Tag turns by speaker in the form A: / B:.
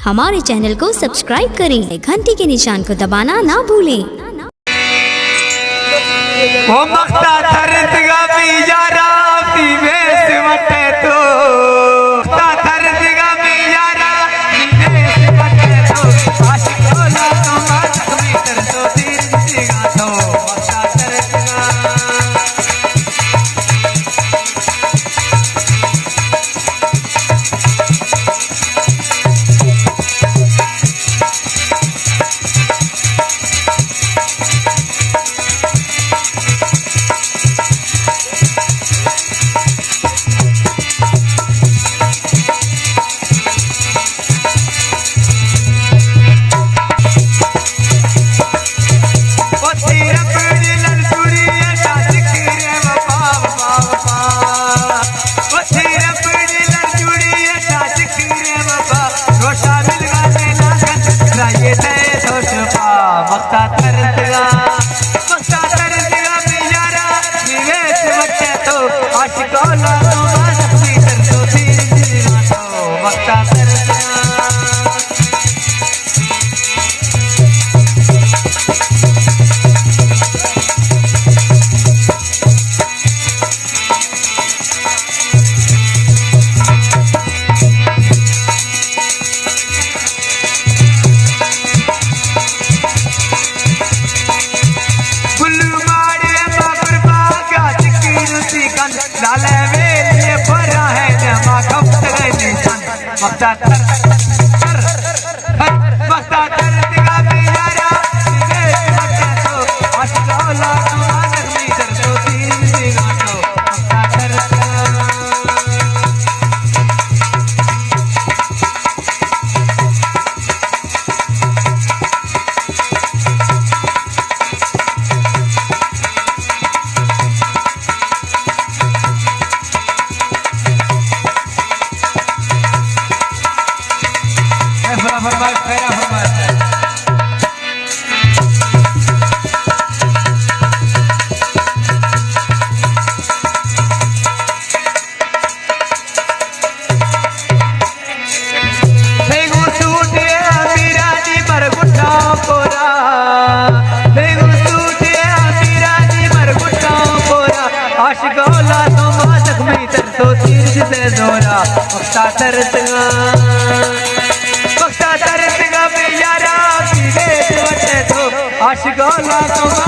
A: हमारे चैनल को सब्सक्राइब करें, घंटी के निशान को दबाना ना भूलें।
B: वो मख्ता थरदगा बियारा विवेश वटे तो मख्ता थरदगा बियारा विवेश वटे तो आशिक होला तो मातक मीटर तो तीर दिगा तो मख्ता थरदगा आशिक होला तो